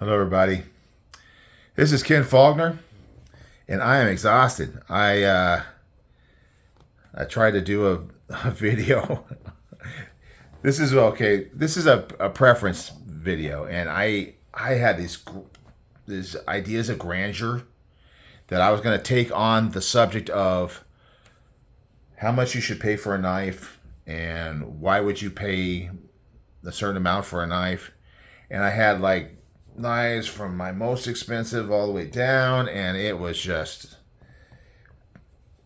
Hello, everybody. This is Ken Faulkner, and I am exhausted. I tried to do a video. This is okay. This is a preference video, and I had these ideas of grandeur that I was going to take on the subject of how much you should pay for a knife and why would you pay a certain amount for a knife. And I had like knives from my most expensive all the way down, and it was just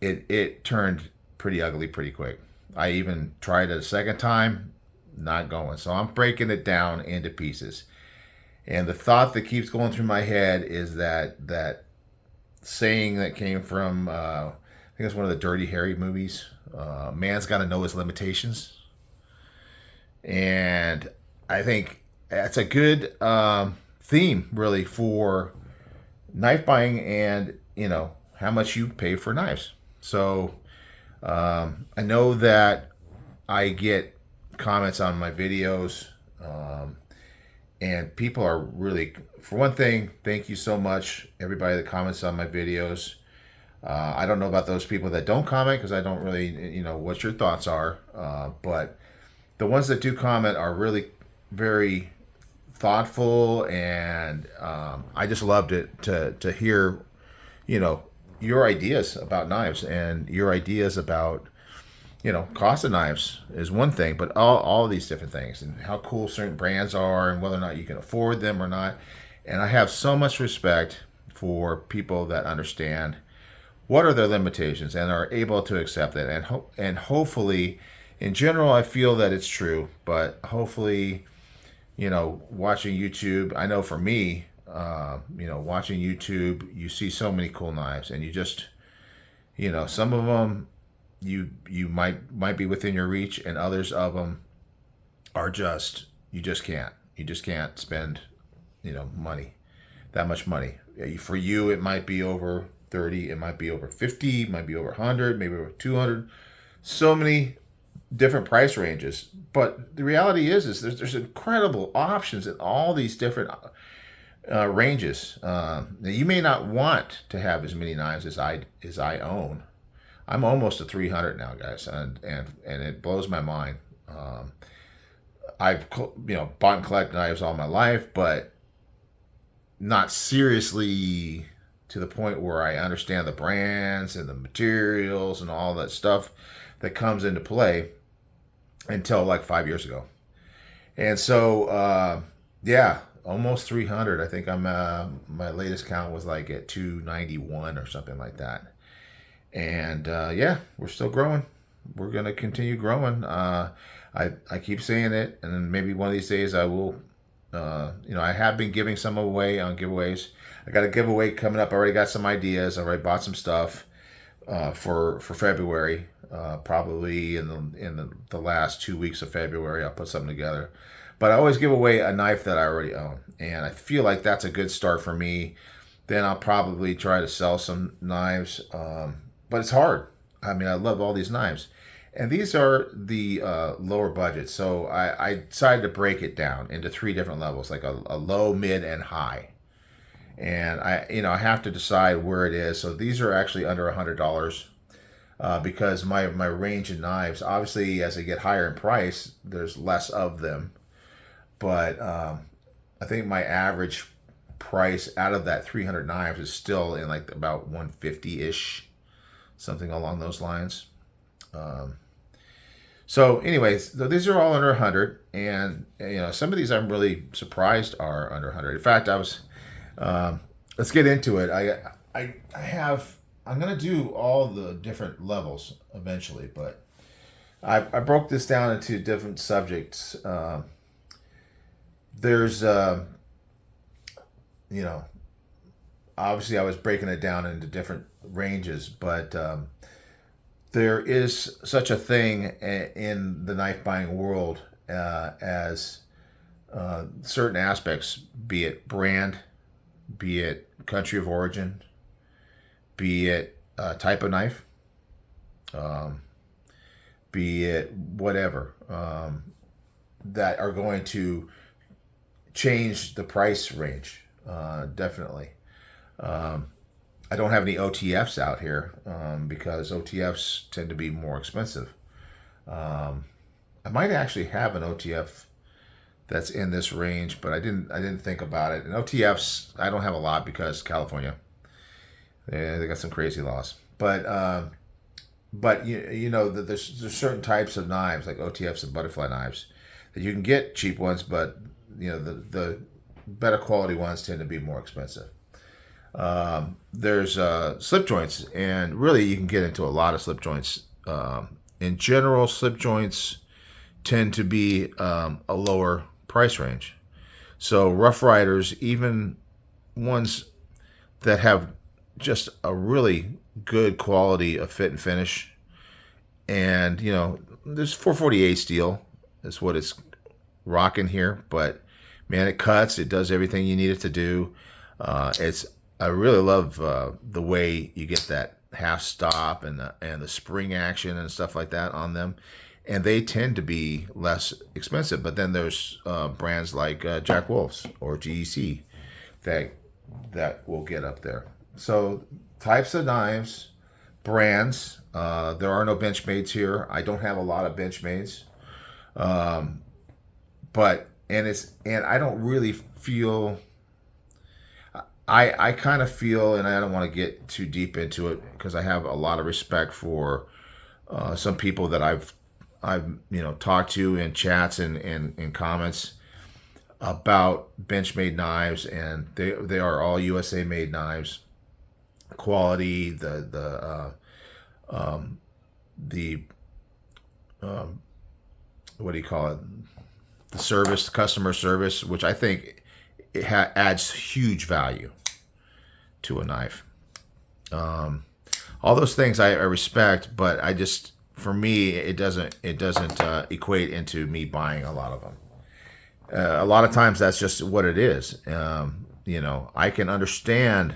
it turned pretty ugly pretty quick. I even tried it a second time, not going. So I'm breaking it down into pieces. And the thought that keeps going through my head is that saying that came from I think it's one of the Dirty Harry movies. Man's got to know his limitations, and I think that's a good theme really for knife buying and how much you pay for knives. So I know that I get comments on my videos, and people are really, for one thing, thank you so much, everybody that comments on my videos. I don't know about those people that don't comment because I don't really, what your thoughts are. But the ones that do comment are really very thoughtful, and I just loved it to hear, your ideas about knives and your ideas about cost of knives is one thing, but all of these different things and how cool certain brands are and whether or not you can afford them or not. And I have so much respect for people that understand what are their limitations and are able to accept it. And hopefully, in general, I feel that it's true, but hopefully, watching YouTube, I know for me, watching YouTube, you see so many cool knives, and you just, some of them you might be within your reach, and others of them are just you just can't spend money, that much money. For you, it might be over 30, it might be over 50, it might be over 100, maybe over 200. So many different price ranges. But the reality is there's incredible options in all these different ranges. Now you may not want to have as many knives as I own. I'm almost to 300 now, guys, and it blows my mind. I've bought and collected knives all my life, but not seriously to the point where I understand the brands and the materials and all that stuff that comes into play until like 5 years ago. And so, yeah, almost 300. I think my latest count was like at 291 or something like that. And yeah, we're still growing. We're gonna continue growing. I keep saying it, and then maybe one of these days I will. I have been giving some away on giveaways. I got a giveaway coming up. I already got some ideas. I already bought some stuff for February. Probably in the last 2 weeks of February, I'll put something together. But I always give away a knife that I already own, and I feel like that's a good start for me. Then I'll probably try to sell some knives, but it's hard. I mean, I love all these knives, and these are the lower budget. So I decided to break it down into three different levels, like a low, mid, and high. And I have to decide where it is. So these are actually under $100, because my range of knives, obviously, as they get higher in price, there's less of them. But I think my average price out of that 300 knives is still in like about 150 ish, something along those lines. So, anyways, these are all under 100, and some of these I'm really surprised are under 100. In fact, I was. Let's get into it. I'm gonna do all the different levels eventually, but I broke this down into different subjects. There's you know obviously I was breaking it down into different ranges, but there is such a thing in the knife buying world as certain aspects, be it brand, be it country of origin, be it type of knife, um, be it whatever, that are going to change the price range. definitely. I don't have any OTFs out here because OTFs tend to be more expensive. I might actually have an OTF that's in this range, but I didn't think about it. And OTFs I don't have a lot because California, they got some crazy laws. But you know that there's certain types of knives like OTFs and butterfly knives that you can get cheap ones, but you know the better quality ones tend to be more expensive. There's slip joints, and really you can get into a lot of slip joints. In general, slip joints tend to be a lower price range. So Rough Riders, even ones that have just a really good quality of fit and finish, and you know, there's 448 steel. That's what it's rocking here, but man, it cuts. It does everything you need it to do. It's I really love the way you get that half stop and the spring action and stuff like that on them, and they tend to be less expensive. But then there's brands like Jack Wolf's or GEC that will get up there. So types of knives, brands. There are no Benchmades here. I don't have a lot of Benchmades, but and I don't really feel. I kind of feel, and I don't want to get too deep into it because I have a lot of respect for some people that I've talked to in chats and in comments about Benchmade knives, and they are all USA made knives. Quality, the what do you call it? The service, customer service, which I think adds huge value to a knife. All those things I respect, but I just, for me, it doesn't equate into me buying a lot of them. A lot of times that's just what it is. I can understand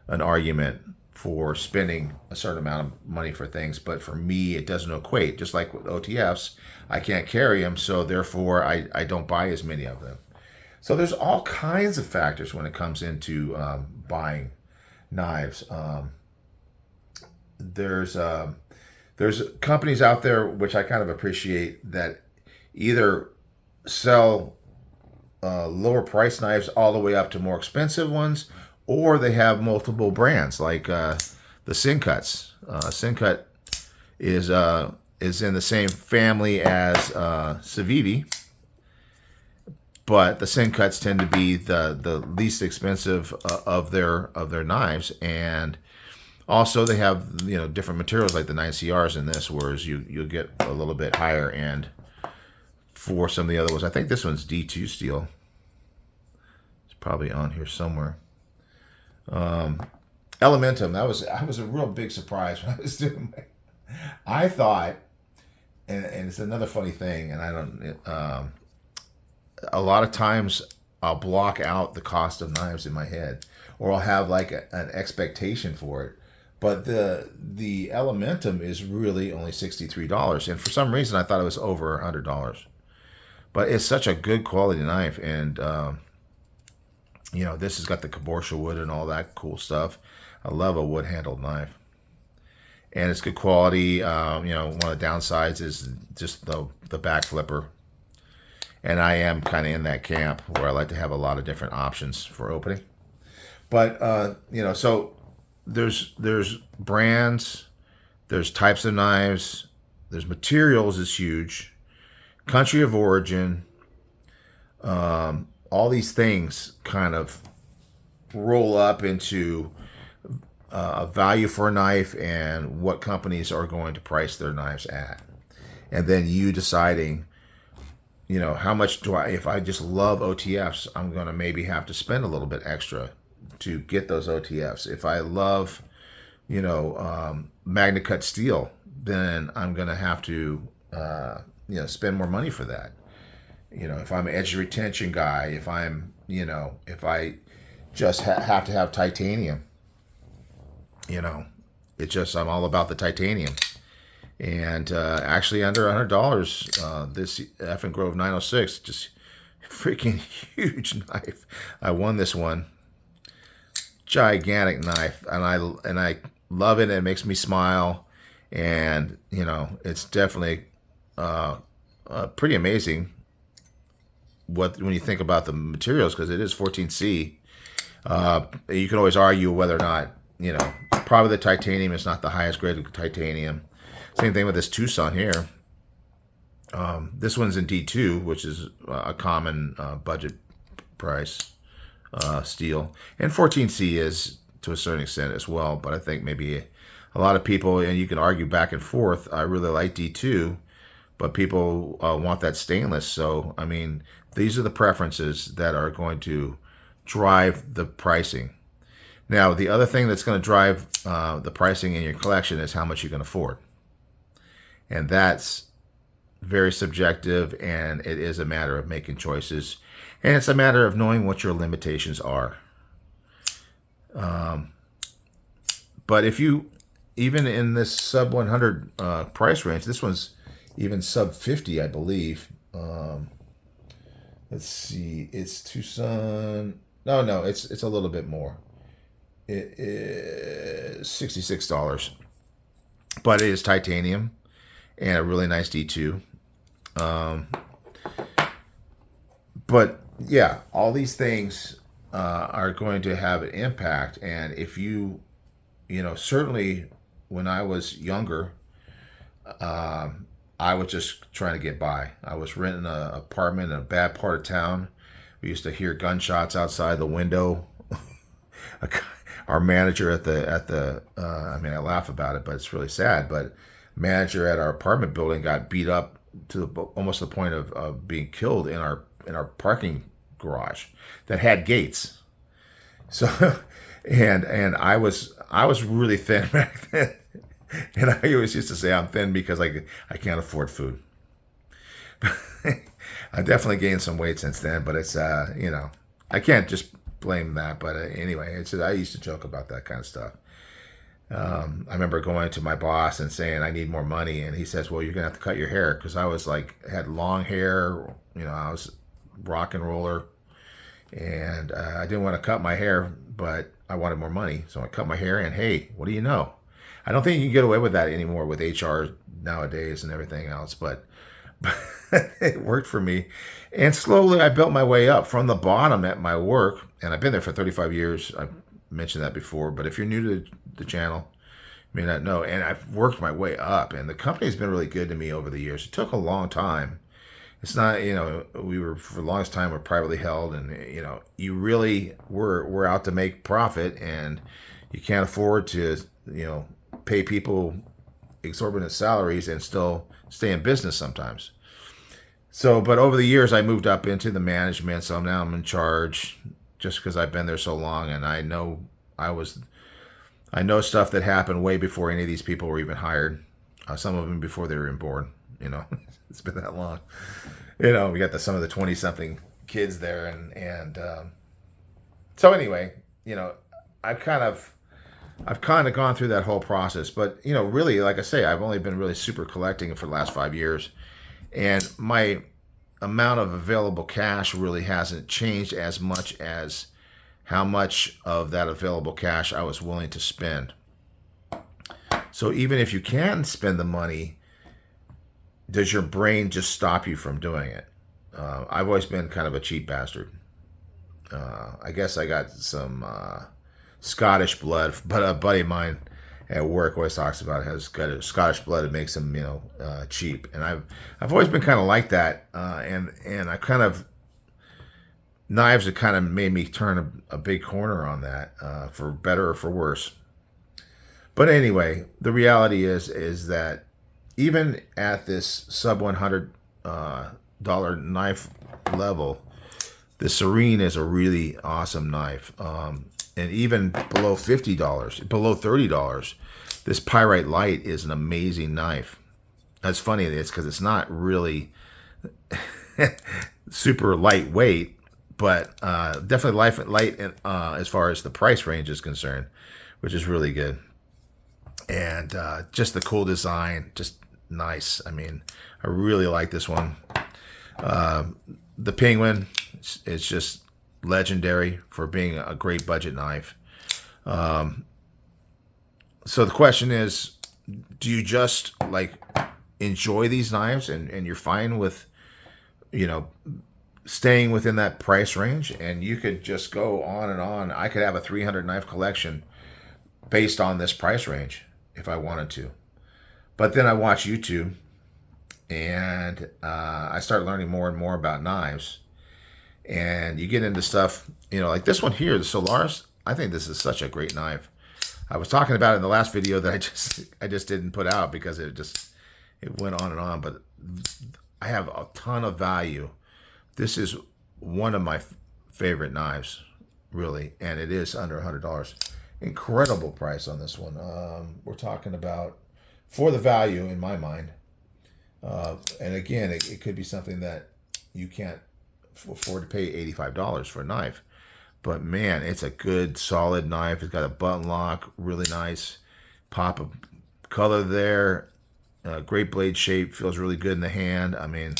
an argument for spending a certain amount of money for things, but for me, it doesn't equate. Just like with OTFs, I can't carry them, so therefore I don't buy as many of them. So there's all kinds of factors when it comes into buying knives. There's companies out there which I kind of appreciate that either sell lower price knives all the way up to more expensive ones, or they have multiple brands like the Sincuts. Sincut is in the same family as Civivi, but the Sincuts tend to be the least expensive of their knives, and also they have different materials like the 9CRs in this, whereas you'll get a little bit higher end for some of the other ones. I think this one's D2 steel. It's probably on here somewhere. Elementum. I was a real big surprise when I was doing I thought, and it's another funny thing, and I don't. A lot of times I'll block out the cost of knives in my head, or I'll have like an expectation for it. But the Elementum is really only $63, and for some reason I thought it was over $100. But it's such a good quality knife, and this has got the cabochon wood and all that cool stuff. I love a wood handled knife, and it's good quality. One of the downsides is just the back flipper. And I am kind of in that camp where I like to have a lot of different options for opening. But, so there's brands, there's types of knives, there's materials is huge, country of origin, all these things kind of roll up into a value for a knife and what companies are going to price their knives at. And then you deciding, how much if I just love OTFs, I'm going to maybe have to spend a little bit extra to get those OTFs. If I love, Magna Cut steel, then I'm going to have to, spend more money for that. If I'm an edge retention guy, if I'm, if I just have to have titanium, I'm all about the titanium. And actually under $100, this F and Grove 906 just Freaking huge knife. I won this one. Gigantic knife, and I love it. It makes me smile, and it's definitely pretty amazing when you think about the materials, because it is 14C. You can always argue whether or not, probably the titanium is not the highest grade of titanium. Same thing with this Tucson here. This one's in D2, which is a common budget price steel. And 14C is to a certain extent as well, but I think maybe a lot of people, and you can argue back and forth, I really like D2, but people want that stainless. So, I mean, these are the preferences that are going to drive the pricing. Now, the other thing that's going to drive the pricing in your collection is how much you can afford. And that's very subjective, and it is a matter of making choices. And it's a matter of knowing what your limitations are. But if you, even in this sub 100 price range, this one's even sub 50, I believe. Let's see, it's Tucson. No, it's a little bit more. It is $66, but it is titanium and a really nice D2. But yeah, all these things are going to have an impact. And if you, certainly when I was younger, I was just trying to get by. I was renting an apartment in a bad part of town. We used to hear gunshots outside the window. Our manager I mean, I laugh about it, but it's really sad. But manager at our apartment building got beat up to almost the point of being killed in our parking garage that had gates. So, and I was really thin back then, and I always used to say I'm thin because I can't afford food. I definitely gained some weight since then, but it's I can't just blame that. But anyway, I used to joke about that kind of stuff. I remember going to my boss and saying I need more money, and he says, "Well, you're gonna have to cut your hair," because I was had long hair. I was rock and roller, and I didn't want to cut my hair, but I wanted more money, so I cut my hair. And hey, what do you know? I don't think you can get away with that anymore with HR nowadays and everything else, but it worked for me. And slowly I built my way up from the bottom at my work, and I've been there for 35 years. I've mentioned that before, but if you're new to the channel, you may not know. And I've worked my way up, and the company's been really good to me over the years. It took a long time. It's not, we were, for the longest time, we're privately held, and, you really we're out to make profit, and you can't afford to, pay people exorbitant salaries and still stay in business sometimes. So, but over the years, I moved up into the management, so now I'm in charge just because I've been there so long, and I know stuff that happened way before any of these people were even hired. Some of them before they were even born. It's been that long. We got some of the 20-something kids there, and so anyway, I've kind of gone through that whole process. But really, like I say, I've only been really super collecting for the last 5 years, and my amount of available cash really hasn't changed as much as how much of that available cash I was willing to spend. So even if you can spend the money, does your brain just stop you from doing it? I've always been kind of a cheap bastard. I guess I got some Scottish blood, but a buddy of mine at work always talks about has got Scottish blood. It makes him, cheap. And I've always been kind of like that. And I kind of, knives have kind of made me turn a big corner on that, for better or for worse. But anyway, the reality is that even at this sub $100 knife level, the Serene is a really awesome knife. And even below $50, below $30, this Pyrite Light is an amazing knife. That's funny, it's because it's not really super lightweight, but definitely light as far as the price range is concerned, which is really good. And just the cool design, just nice. I mean, I really like this one. the Penguin is just legendary for being a great budget knife. So the question is, do you just like enjoy these knives and you're fine with, you know, staying within that price range, and you could just go on and on. I could have a 300 knife collection based on this price range if I wanted to. But then I watch YouTube and I start learning more and more about knives. And you get into stuff, you know, like this one here, the Solaris. I think this is such a great knife. I was talking about it in the last video that I just didn't put out because it went on and on. But I have a ton of value. This is one of my favorite knives, really, and it is under $100. Incredible price on this one. We're talking about, for the value in my mind, and again, it could be something that you can't afford to pay $85 for a knife. But man, it's a good, solid knife. It's got a button lock, really nice pop of color there. Great blade shape, feels really good in the hand. I mean,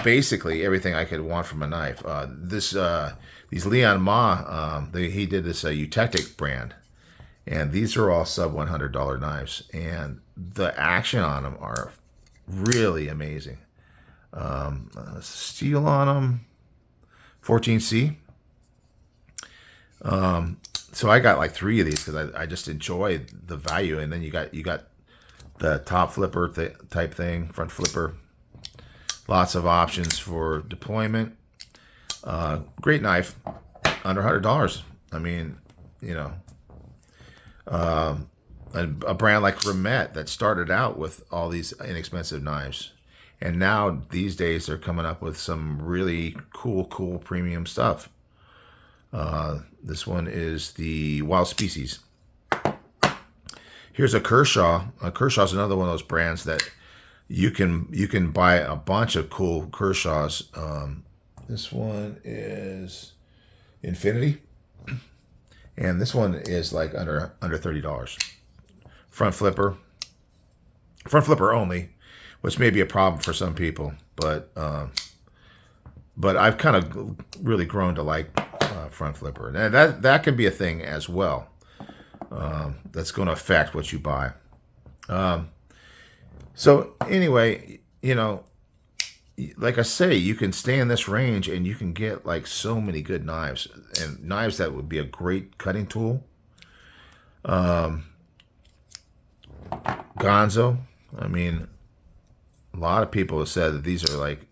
basically everything I could want from a knife. These Leon Ma, he did this Eutectic brand, and these are all sub $100 knives, and the action on them are really amazing. Steel on them. 14C. So I got like 3 of these because I just enjoy the value. And then you got the top flipper type thing, front flipper. Lots of options for deployment. Great knife, under $100. I mean, you know, a brand like Remet that started out with all these inexpensive knives. And now, these days, they're coming up with some really cool premium stuff. This one is the Wild Species. Here's a Kershaw. Kershaw's another one of those brands that you can buy a bunch of cool Kershaws. This one is Infinity. And this one is like under $30. Front flipper only, which may be a problem for some people, but I've kind of really grown to like front flipper, and that can be a thing as well. That's going to affect what you buy. So anyway, you know, like I say, you can stay in this range, and you can get like so many good knives, and knives that would be a great cutting tool. Gonzo, I mean, a lot of people have said that these are like,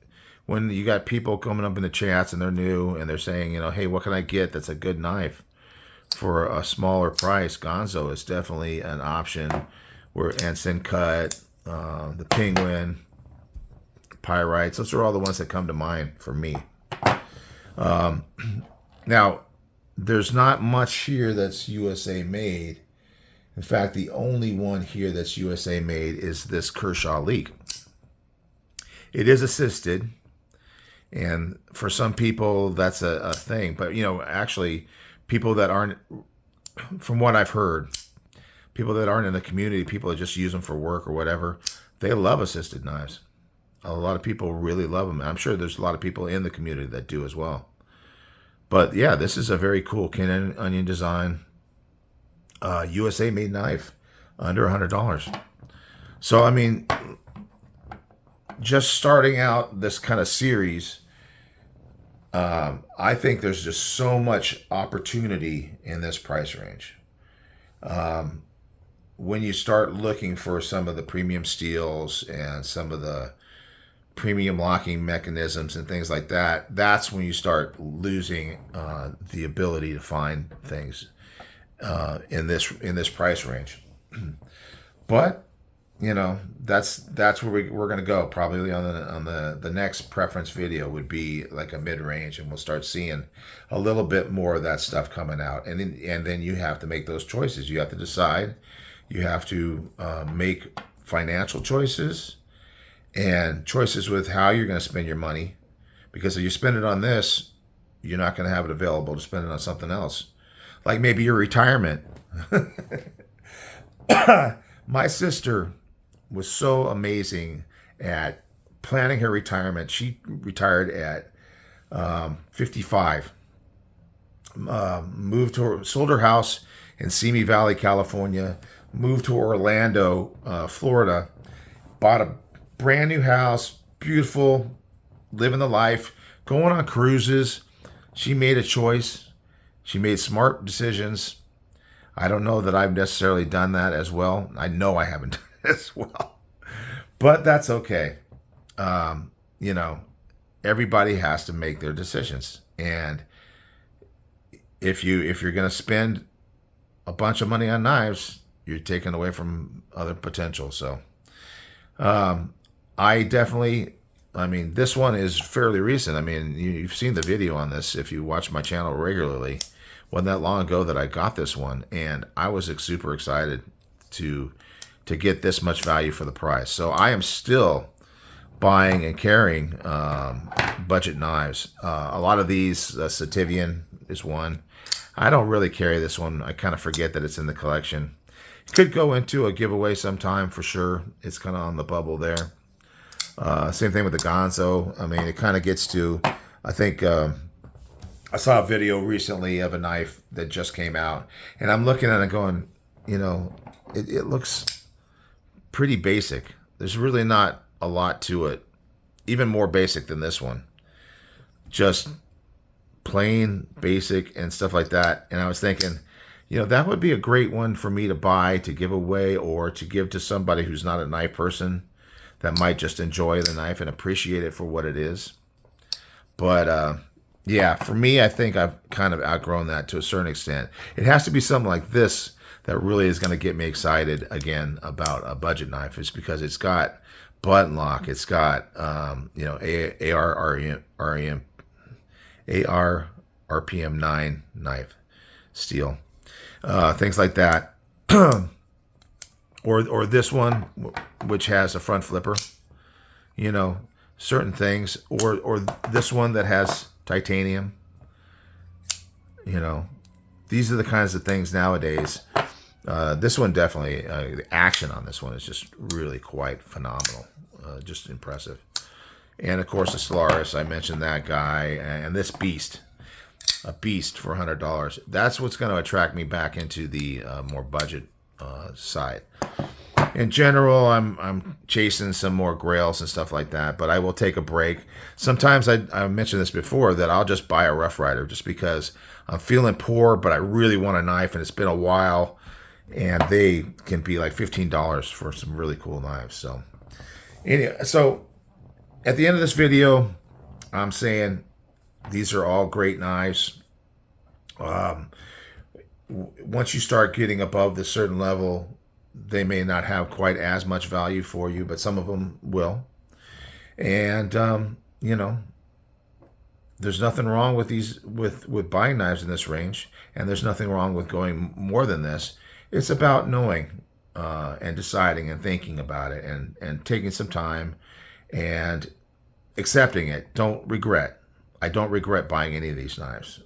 when you got people coming up in the chats and they're new and they're saying, you know, hey, what can I get that's a good knife for a smaller price? Gonzo is definitely an option. Where Ensign Cut, the Penguin, Pyrites, those are all the ones that come to mind for me. Now, there's not much here that's USA made. In fact, the only one here that's USA made is this Kershaw Leak. It is assisted, and for some people that's a thing. But, you know, actually, people that aren't, from what I've heard, people that aren't in the community, people that just use them for work or whatever, they love assisted knives. A lot of people really love them. I'm sure there's a lot of people in the community that do as well. But, yeah, this is a very cool Kin Onion design, USA-made knife, under $100. So, I mean, just starting out this kind of series, I think there's just so much opportunity in this price range. When you start looking for some of the premium steels and some of the premium locking mechanisms and things like that, that's when you start losing the ability to find things in this price range. But, you know, that's where we're going to go. Probably on the next preference video would be like a mid-range, and we'll start seeing a little bit more of that stuff coming out. And then you have to make those choices. You have to decide. You have to make financial choices and choices with how you're going to spend your money. Because if you spend it on this, you're not going to have it available to spend it on something else. Like maybe your retirement. My sister was so amazing at planning her retirement. She retired at 55. Sold her house in Simi Valley, California. Moved to Orlando, Florida. Bought a brand new house, beautiful, living the life, going on cruises. She made a choice. She made smart decisions. I don't know that I've necessarily done that as well. I know I haven't done it as well, but that's okay. You know, everybody has to make their decisions, and if you're going to spend a bunch of money on knives, you're taking away from other potential. So, I definitely. I mean, this one is fairly recent. I mean, you've seen the video on this if you watch my channel regularly. Wasn't that long ago that I got this one, and I was super excited to get this much value for the price. So I am still buying and carrying budget knives. A lot of these, Sativian is one. I don't really carry this one. I kind of forget that it's in the collection. Could go into a giveaway sometime for sure. It's kind of on the bubble there. Same thing with the Gonzo. I mean, it kind of gets to, I think, I saw a video recently of a knife that just came out, and I'm looking at it going, you know, it looks pretty basic. There's really not a lot to it. Even more basic than this one. Just plain, basic, and stuff like that. And I was thinking, you know, that would be a great one for me to buy, to give away, or to give to somebody who's not a knife person that might just enjoy the knife and appreciate it for what it is. But yeah, for me, I think I've kind of outgrown that to a certain extent. It has to be something like this that really is going to get me excited again about a budget knife. It's because it's got button lock, it's got you know, AR RPM 9 knife steel, things like that. or this one, which has a front flipper, you know, certain things, or this one that has titanium. You know, these are the kinds of things nowadays. This one definitely, the action on this one is just really quite phenomenal, just impressive. And of course the Stellaris, I mentioned that guy, and this beast, a beast for $100. That's what's going to attract me back into the more budget side. In general, I'm chasing some more grails and stuff like that, but I will take a break. Sometimes I mentioned this before that I'll just buy a Rough Rider just because I'm feeling poor, but I really want a knife, and it's been a while, and they can be like $15 for some really cool knives. So anyway, so at the end of this video, I'm saying these are all great knives. Once you start getting above this certain level, they may not have quite as much value for you, but some of them will. And you know, there's nothing wrong with these with buying knives in this range, and there's nothing wrong with going more than this. It's about knowing and deciding and thinking about it, and taking some time and accepting it. Don't regret. I don't regret buying any of these knives.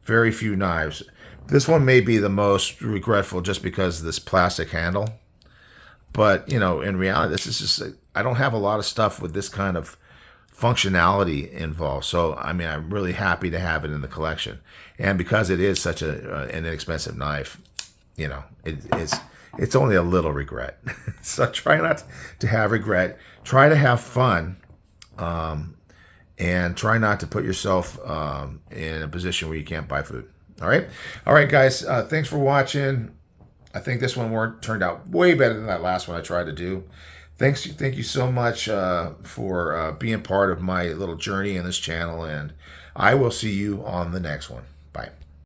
Very few knives. This one may be the most regretful just because of this plastic handle. But, you know, in reality, this is just, I don't have a lot of stuff with this kind of functionality involved. So, I mean, I'm really happy to have it in the collection. And because it is such an inexpensive knife, you know, it's only a little regret. So try not to have regret. Try to have fun. And try not to put yourself in a position where you can't buy food. All right, guys. Thanks for watching. I think this one turned out way better than that last one I tried to do. Thank you so much for being part of my little journey in this channel, and I will see you on the next one. Bye.